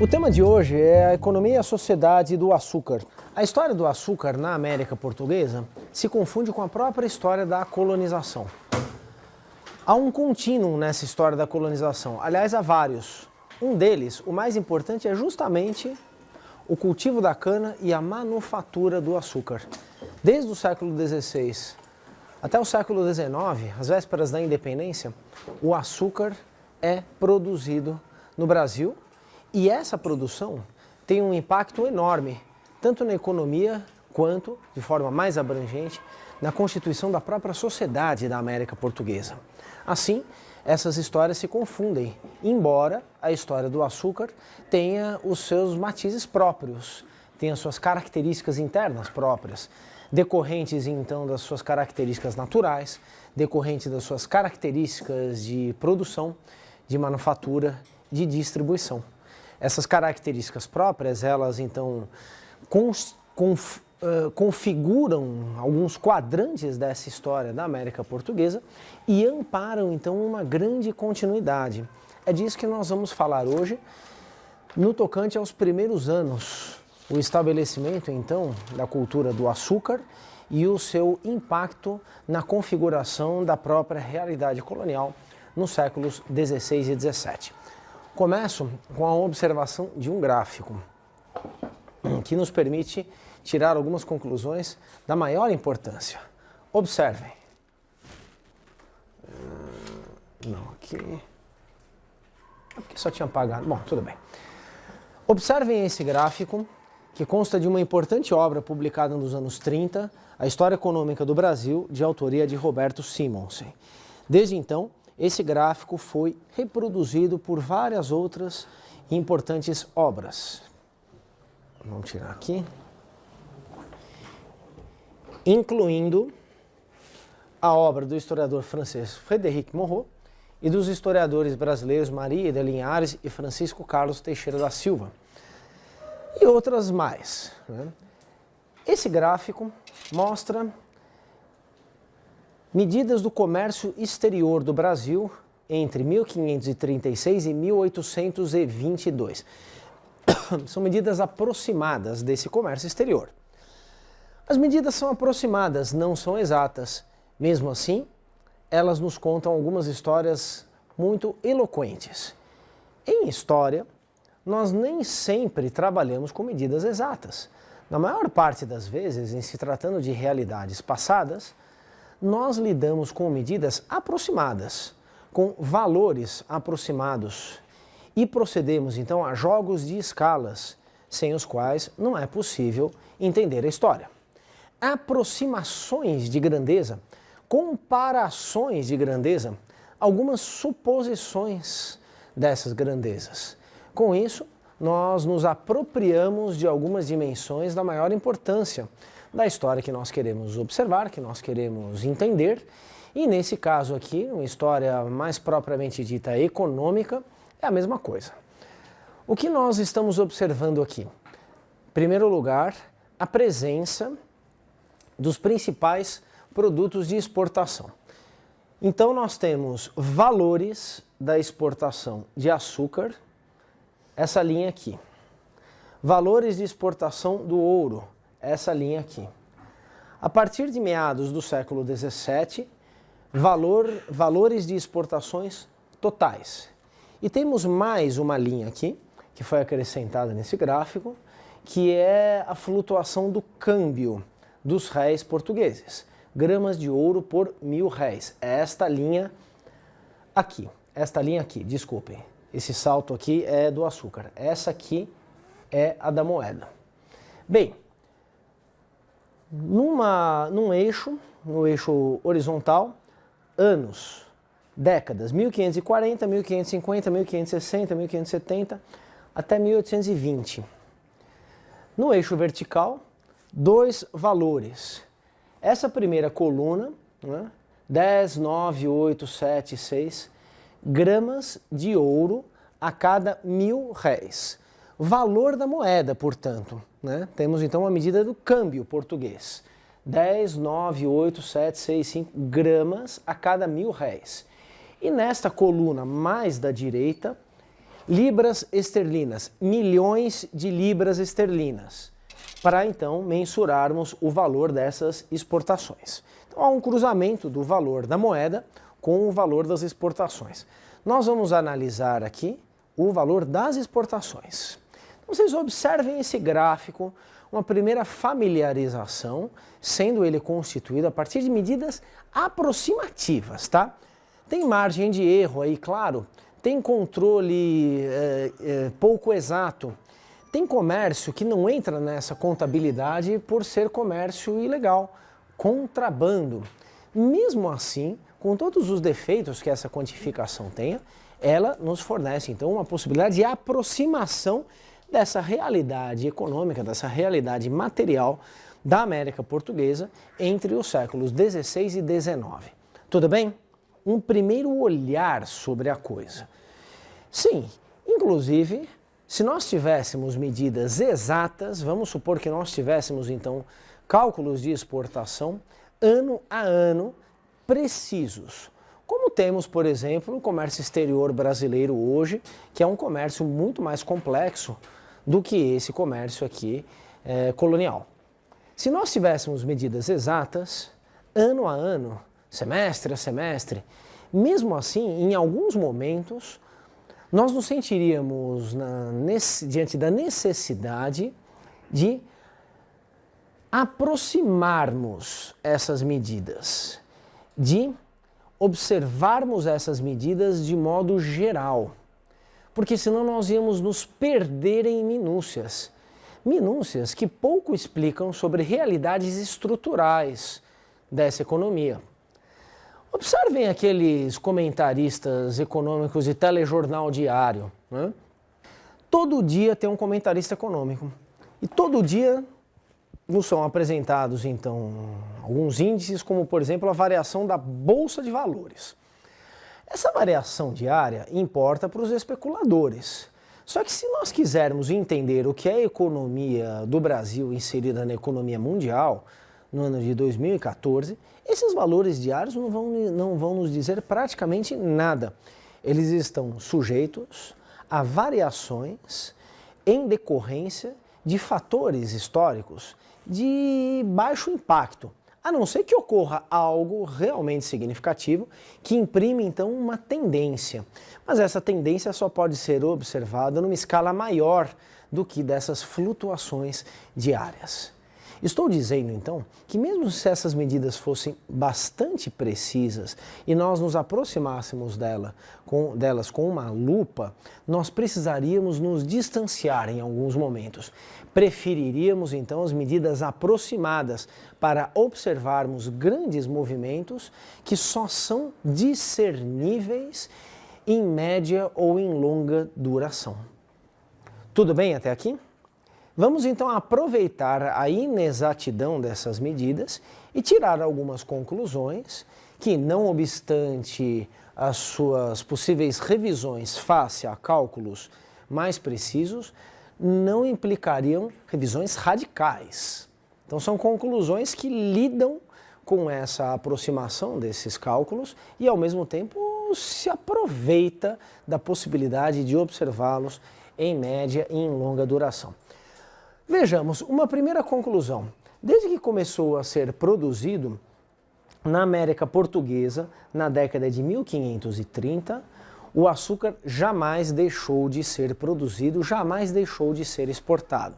O tema de hoje é a economia e a sociedade do açúcar. A história do açúcar na América Portuguesa se confunde com a própria história da colonização. Há um contínuo nessa história da colonização, aliás, há vários. Um deles, o mais importante, é justamente o cultivo da cana e a manufatura do açúcar. Desde o século XVI até o século XIX, às vésperas da independência, o açúcar é produzido no Brasil e essa produção tem um impacto enorme, tanto na economia quanto, de forma mais abrangente, na constituição da própria sociedade da América Portuguesa. Assim, essas histórias se confundem, embora a história do açúcar tenha os seus matizes próprios, tenha suas características internas próprias, decorrentes então das suas características naturais, decorrentes das suas características de produção, de manufatura, de distribuição. Essas características próprias, elas então configuram alguns quadrantes dessa história da América Portuguesa e amparam então uma grande continuidade. É disso que nós vamos falar hoje, no tocante aos primeiros anos, o estabelecimento então da cultura do açúcar e o seu impacto na configuração da própria realidade colonial nos séculos XVI e XVII. Começo com a observação de um gráfico que nos permite tirar algumas conclusões da maior importância. Observem. Não, aqui... É porque só tinha apagado. Bom, tudo bem. Observem esse gráfico, que consta de uma importante obra publicada nos anos 30, A História Econômica do Brasil, de autoria de Roberto Simonsen. Desde então, esse gráfico foi reproduzido por várias outras importantes obras. Vamos tirar aqui. Incluindo a obra do historiador francês Frédéric Moreau e dos historiadores brasileiros Maria de Linhares e Francisco Carlos Teixeira da Silva, e outras mais, né? Esse gráfico mostra medidas do comércio exterior do Brasil entre 1536 e 1822. São medidas aproximadas desse comércio exterior. As medidas são aproximadas, não são exatas. Mesmo assim, elas nos contam algumas histórias muito eloquentes. Em história, nós nem sempre trabalhamos com medidas exatas. Na maior parte das vezes, em se tratando de realidades passadas, nós lidamos com medidas aproximadas, com valores aproximados e procedemos então a jogos de escalas, sem os quais não é possível entender a história. Aproximações de grandeza, comparações de grandeza, algumas suposições dessas grandezas. Com isso, nós nos apropriamos de algumas dimensões da maior importância da história que nós queremos observar, que nós queremos entender, e nesse caso aqui, uma história mais propriamente dita econômica, é a mesma coisa. O que nós estamos observando aqui? Em primeiro lugar, a presença dos principais produtos de exportação. Então nós temos valores da exportação de açúcar, essa linha aqui. Valores de exportação do ouro, essa linha aqui. A partir de meados do século XVII, valores de exportações totais. E temos mais uma linha aqui, que foi acrescentada nesse gráfico, que é a flutuação do câmbio dos réis portugueses. Gramas de ouro por 1.000 réis. É esta linha aqui, desculpem. Esse salto aqui é do açúcar. Essa aqui é a da moeda. Bem, no eixo horizontal, anos, décadas, 1540, 1550, 1560, 1570, até 1820. No eixo vertical, dois valores. Essa primeira coluna, né, 10, 9, 8, 7, 6 gramas de ouro a cada 1.000 réis. Valor da moeda, portanto, né? Temos então a medida do câmbio português. 10, 9, 8, 7, 6, 5 gramas a cada 1.000 réis. E nesta coluna mais da direita, libras esterlinas, milhões de libras esterlinas, para então mensurarmos o valor dessas exportações. Então há um cruzamento do valor da moeda com o valor das exportações. Nós vamos analisar aqui o valor das exportações. Vocês observem esse gráfico, uma primeira familiarização, sendo ele constituído a partir de medidas aproximativas, tá? Tem margem de erro aí, claro, tem controle pouco exato, tem comércio que não entra nessa contabilidade por ser comércio ilegal, contrabando. Mesmo assim, com todos os defeitos que essa quantificação tenha, ela nos fornece então uma possibilidade de aproximação dessa realidade econômica, dessa realidade material da América Portuguesa entre os séculos XVI e XIX. Tudo bem? Um primeiro olhar sobre a coisa. Sim, inclusive, se nós tivéssemos medidas exatas, vamos supor que nós tivéssemos então cálculos de exportação ano a ano precisos. Como temos, por exemplo, o comércio exterior brasileiro hoje, que é um comércio muito mais complexo do que esse comércio aqui colonial. Se nós tivéssemos medidas exatas, ano a ano, semestre a semestre, mesmo assim, em alguns momentos, nós nos sentiríamos diante da necessidade de aproximarmos essas medidas, de observarmos essas medidas de modo geral, porque senão nós íamos nos perder em minúcias. Minúcias que pouco explicam sobre realidades estruturais dessa economia. Observem aqueles comentaristas econômicos de telejornal diário, né? Todo dia tem um comentarista econômico e todo dia nos são apresentados então alguns índices, como por exemplo a variação da Bolsa de Valores. Essa variação diária importa para os especuladores. Só que se nós quisermos entender o que é a economia do Brasil inserida na economia mundial, no ano de 2014, esses valores diários não vão nos dizer praticamente nada. Eles estão sujeitos a variações em decorrência de fatores históricos de baixo impacto, a não ser que ocorra algo realmente significativo que imprime então uma tendência. Mas essa tendência só pode ser observada numa escala maior do que dessas flutuações diárias. Estou dizendo então que mesmo se essas medidas fossem bastante precisas e nós nos aproximássemos delas com uma lupa, nós precisaríamos nos distanciar em alguns momentos. Preferiríamos então as medidas aproximadas para observarmos grandes movimentos que só são discerníveis em média ou em longa duração. Tudo bem até aqui? Vamos então aproveitar a inexatidão dessas medidas e tirar algumas conclusões que, não obstante as suas possíveis revisões face a cálculos mais precisos, não implicariam revisões radicais. Então são conclusões que lidam com essa aproximação desses cálculos e ao mesmo tempo se aproveita da possibilidade de observá-los em média e em longa duração. Vejamos, uma primeira conclusão. Desde que começou a ser produzido na América Portuguesa, na década de 1530, o açúcar jamais deixou de ser produzido, jamais deixou de ser exportado.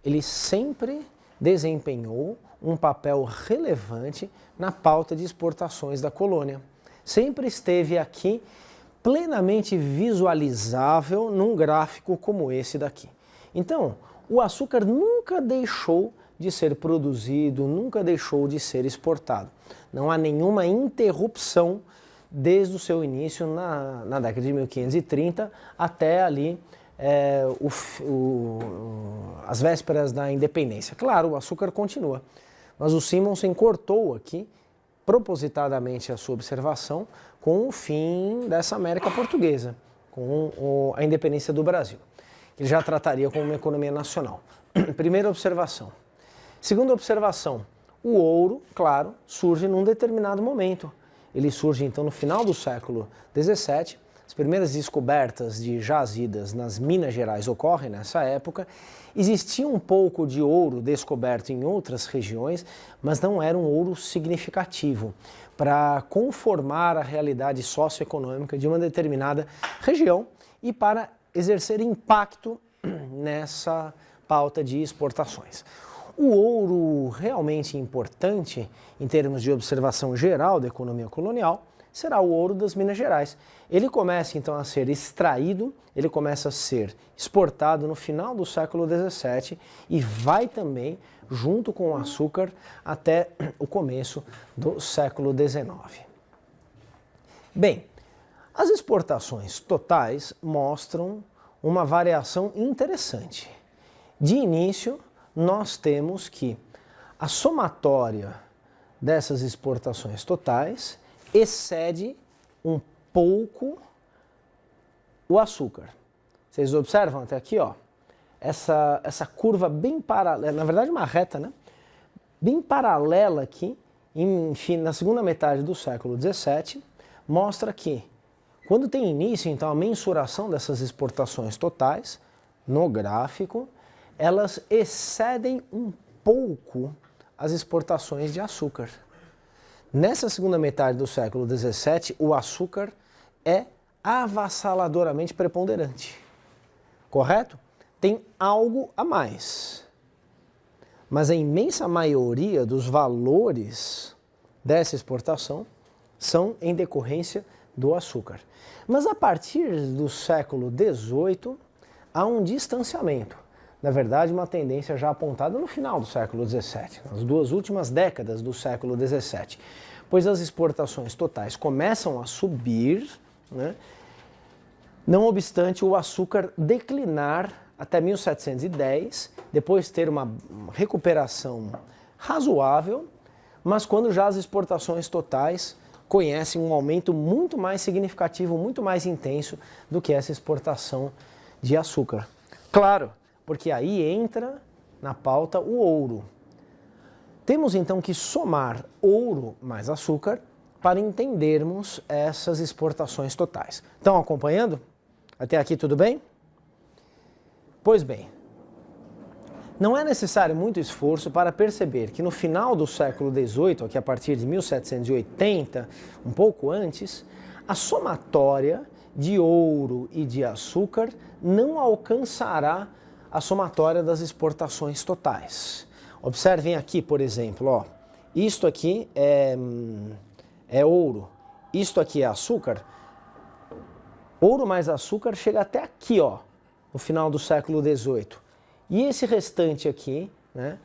Ele sempre desempenhou um papel relevante na pauta de exportações da colônia. Sempre esteve aqui plenamente visualizável num gráfico como esse daqui. Então, o açúcar nunca deixou de ser produzido, nunca deixou de ser exportado. Não há nenhuma interrupção desde o seu início na década de 1530 até ali as vésperas da independência. Claro, o açúcar continua, mas o Simonsen cortou aqui propositadamente a sua observação com o fim dessa América Portuguesa, com a independência do Brasil. Ele já trataria como uma economia nacional. Primeira observação. Segunda observação, o ouro, claro, surge num determinado momento. Ele surge então no final do século XVII, as primeiras descobertas de jazidas nas Minas Gerais ocorrem nessa época. Existia um pouco de ouro descoberto em outras regiões, mas não era um ouro significativo para conformar a realidade socioeconômica de uma determinada região e para exercer impacto nessa pauta de exportações. O ouro realmente importante, em termos de observação geral da economia colonial, será o ouro das Minas Gerais. Ele começa então a ser extraído, ele começa a ser exportado no final do século XVII e vai também, junto com o açúcar, até o começo do século XIX. Bem, as exportações totais mostram uma variação interessante. De início, nós temos que a somatória dessas exportações totais excede um pouco o açúcar. Vocês observam até aqui, ó, essa curva bem paralela, na verdade uma reta, né? Bem paralela aqui, enfim, na segunda metade do século XVII, mostra que quando tem início, então, a mensuração dessas exportações totais, no gráfico, elas excedem um pouco as exportações de açúcar. Nessa segunda metade do século XVII, o açúcar é avassaladoramente preponderante. Correto? Tem algo a mais. Mas a imensa maioria dos valores dessa exportação são em decorrência do açúcar. Mas a partir do século XVIII, há um distanciamento. Na verdade, uma tendência já apontada no final do século XVII, nas duas últimas décadas do século XVII, pois as exportações totais começam a subir, né? Não obstante o açúcar declinar até 1710, depois ter uma recuperação razoável, mas quando já as exportações totais conhecem um aumento muito mais significativo, muito mais intenso do que essa exportação de açúcar. Claro, porque aí entra na pauta o ouro. Temos então que somar ouro mais açúcar para entendermos essas exportações totais. Estão acompanhando? Até aqui tudo bem? Pois bem, não é necessário muito esforço para perceber que no final do século XVIII, aqui a partir de 1780, um pouco antes, a somatória de ouro e de açúcar não alcançará a somatória das exportações totais. Observem aqui, por exemplo, ó, isto aqui é ouro, isto aqui é açúcar. Ouro mais açúcar chega até aqui, ó, no final do século XVIII. E esse restante aqui, né,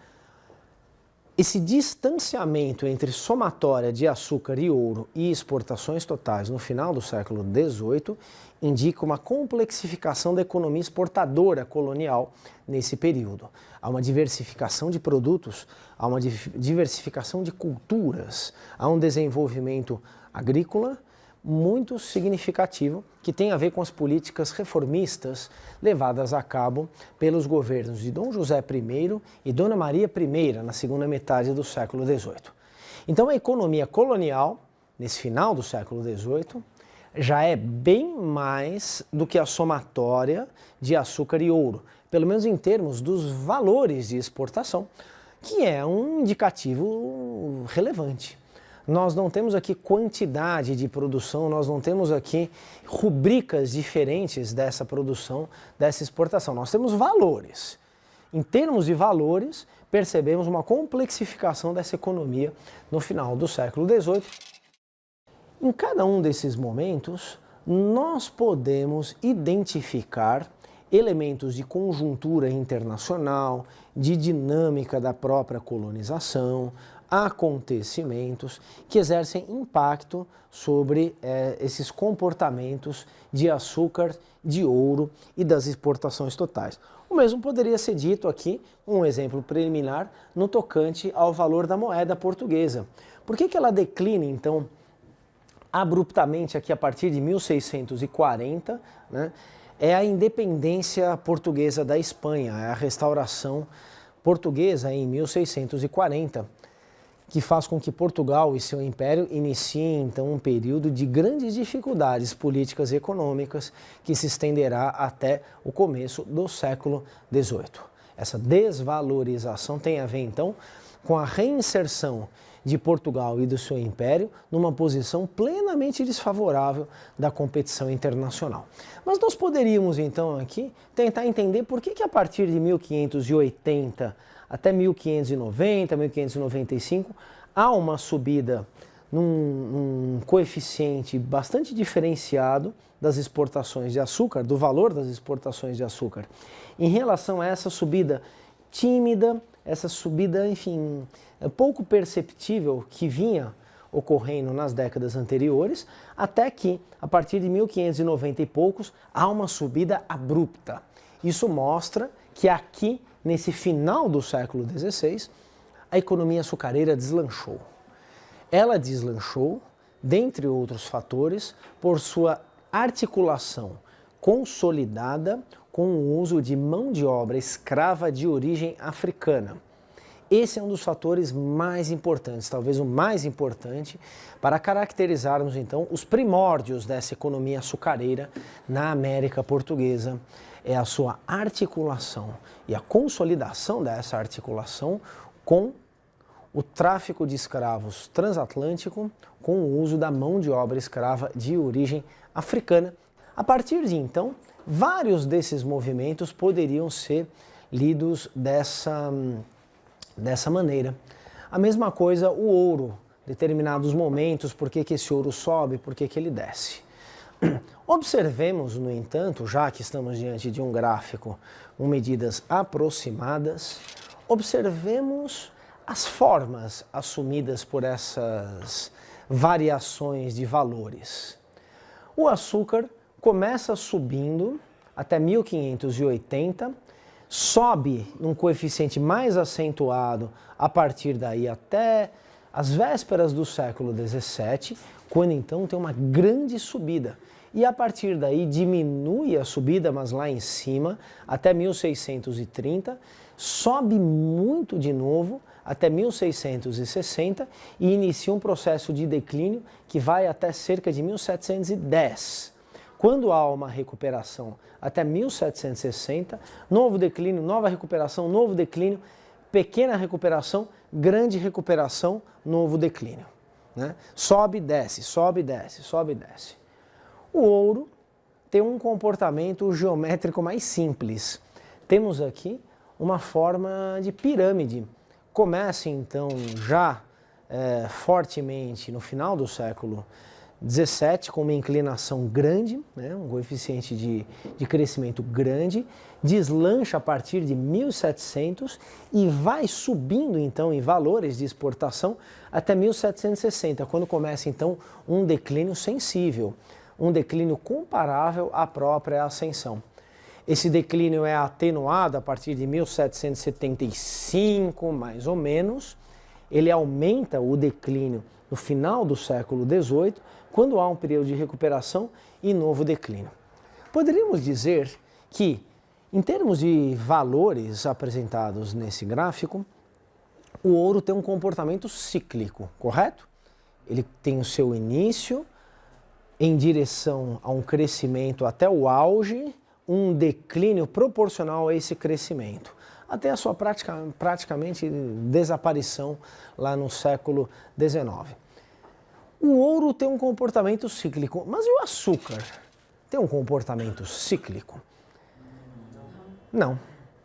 esse distanciamento entre somatória de açúcar e ouro e exportações totais no final do século XVIII indica uma complexificação da economia exportadora colonial nesse período. Há uma diversificação de produtos, há uma diversificação de culturas, há um desenvolvimento agrícola muito significativo que tem a ver com as políticas reformistas levadas a cabo pelos governos de Dom José I e Dona Maria I na segunda metade do século XVIII. Então a economia colonial, nesse final do século XVIII, já é bem mais do que a somatória de açúcar e ouro, pelo menos em termos dos valores de exportação, que é um indicativo relevante. Nós não temos aqui quantidade de produção, nós não temos aqui rubricas diferentes dessa produção, dessa exportação. Nós temos valores. Em termos de valores, percebemos uma complexificação dessa economia no final do século XVIII. Em cada um desses momentos, nós podemos identificar elementos de conjuntura internacional, de dinâmica da própria colonização, acontecimentos que exercem impacto sobre esses comportamentos de açúcar, de ouro e das exportações totais. O mesmo poderia ser dito aqui, um exemplo preliminar, no tocante ao valor da moeda portuguesa. Por que ela declina, então, abruptamente aqui a partir de 1640, né? É a independência portuguesa da Espanha, é a restauração portuguesa em 1640, que faz com que Portugal e seu império iniciem então um período de grandes dificuldades políticas e econômicas que se estenderá até o começo do século XVIII. Essa desvalorização tem a ver então com a reinserção de Portugal e do seu império numa posição plenamente desfavorável da competição internacional. Mas nós poderíamos então aqui tentar entender por que a partir de 1580 até 1590, 1595, há uma subida num coeficiente bastante diferenciado das exportações de açúcar, do valor das exportações de açúcar, em relação a essa subida tímida, essa subida, enfim, pouco perceptível que vinha ocorrendo nas décadas anteriores, até que, a partir de 1590 e poucos, há uma subida abrupta. Isso mostra que aqui, nesse final do século XVI, a economia açucareira deslanchou. Ela deslanchou, dentre outros fatores, por sua articulação consolidada com o uso de mão de obra escrava de origem africana. Esse é um dos fatores mais importantes, talvez o mais importante, para caracterizarmos então os primórdios dessa economia açucareira na América Portuguesa. É a sua articulação e a consolidação dessa articulação com o tráfico de escravos transatlântico, com o uso da mão de obra escrava de origem africana. A partir de então, vários desses movimentos poderiam ser lidos dessa maneira. A mesma coisa o ouro, determinados momentos, por que esse ouro sobe, por que ele desce. Observemos, no entanto, já que estamos diante de um gráfico com medidas aproximadas, observemos as formas assumidas por essas variações de valores. O açúcar começa subindo até 1580, sobe num coeficiente mais acentuado a partir daí até as vésperas do século XVII, quando então tem uma grande subida. E a partir daí diminui a subida, mas lá em cima, até 1630, sobe muito de novo até 1660 e inicia um processo de declínio que vai até cerca de 1710. Quando há uma recuperação até 1760, novo declínio, nova recuperação, novo declínio, pequena recuperação, grande recuperação, novo declínio. Né? Sobe, desce, sobe, desce, sobe, desce. O ouro tem um comportamento geométrico mais simples. Temos aqui uma forma de pirâmide. Começa então já fortemente no final do século XVII, com uma inclinação grande, né, um coeficiente de crescimento grande, deslancha a partir de 1700 e vai subindo então em valores de exportação até 1760, quando começa então um declínio sensível, um declínio comparável à própria ascensão. Esse declínio é atenuado a partir de 1775, mais ou menos. Ele aumenta o declínio no final do século XVIII, quando há um período de recuperação e novo declínio. Poderíamos dizer que, em termos de valores apresentados nesse gráfico, o ouro tem um comportamento cíclico, correto? Ele tem o seu início em direção a um crescimento até o auge, um declínio proporcional a esse crescimento, até a sua praticamente desaparição lá no século XIX. O ouro tem um comportamento cíclico, mas e o açúcar? Tem um comportamento cíclico? Não,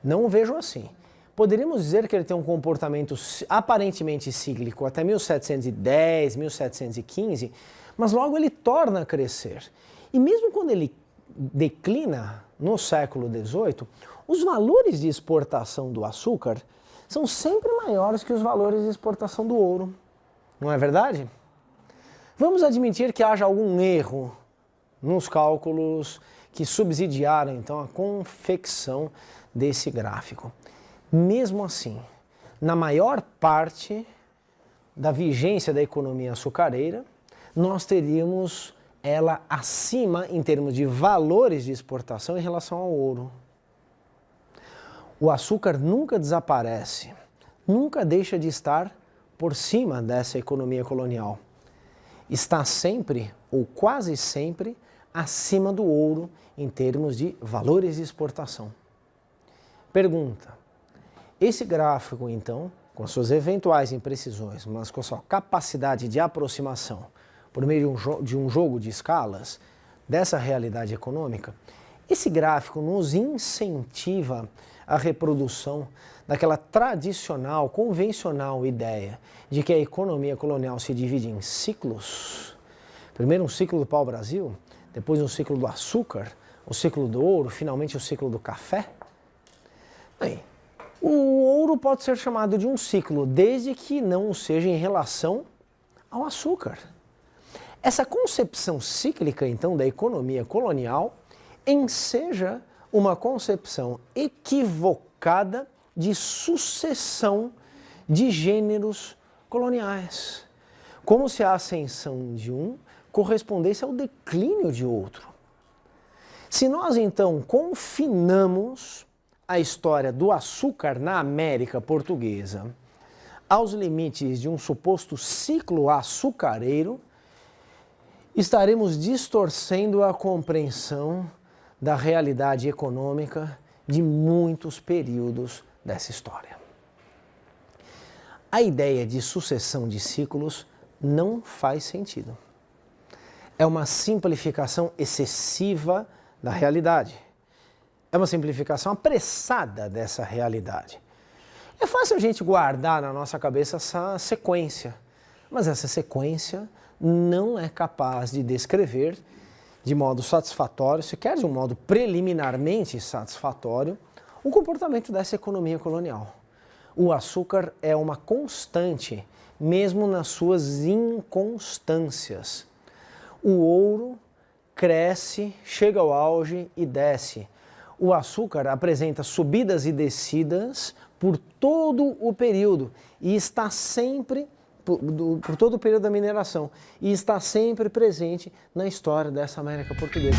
não o vejo assim. Poderíamos dizer que ele tem um comportamento aparentemente cíclico até 1710, 1715, mas logo ele torna a crescer. E mesmo quando ele declina no século XVIII, os valores de exportação do açúcar são sempre maiores que os valores de exportação do ouro. Não é verdade? Vamos admitir que haja algum erro nos cálculos que subsidiaram então a confecção desse gráfico. Mesmo assim, na maior parte da vigência da economia açucareira, nós teríamos ela acima em termos de valores de exportação em relação ao ouro. O açúcar nunca desaparece, nunca deixa de estar por cima dessa economia colonial. Está sempre, ou quase sempre, acima do ouro em termos de valores de exportação. Pergunta: esse gráfico, então, com suas eventuais imprecisões, mas com sua capacidade de aproximação por meio de um jogo de escalas dessa realidade econômica, esse gráfico nos incentiva a reprodução daquela tradicional, convencional ideia de que a economia colonial se divide em ciclos. Primeiro um ciclo do pau-brasil, depois um ciclo do açúcar, o ciclo do ouro, finalmente o ciclo do café. Bem, o ouro pode ser chamado de um ciclo, desde que não o seja em relação ao açúcar. Essa concepção cíclica, então, da economia colonial enseja uma concepção equivocada de sucessão de gêneros coloniais, como se a ascensão de um correspondesse ao declínio de outro. Se nós, então, confinamos a história do açúcar na América Portuguesa aos limites de um suposto ciclo açucareiro, estaremos distorcendo a compreensão da realidade econômica de muitos períodos dessa história. A ideia de sucessão de ciclos não faz sentido. É uma simplificação excessiva da realidade. É uma simplificação apressada dessa realidade. É fácil a gente guardar na nossa cabeça essa sequência, mas essa sequência não é capaz de descrever de modo satisfatório, sequer de um modo preliminarmente satisfatório, o comportamento dessa economia colonial. O açúcar é uma constante, mesmo nas suas inconstâncias. O ouro cresce, chega ao auge e desce. O açúcar apresenta subidas e descidas por todo o período e está sempre, por todo o período da mineração, e está sempre presente na história dessa América Portuguesa.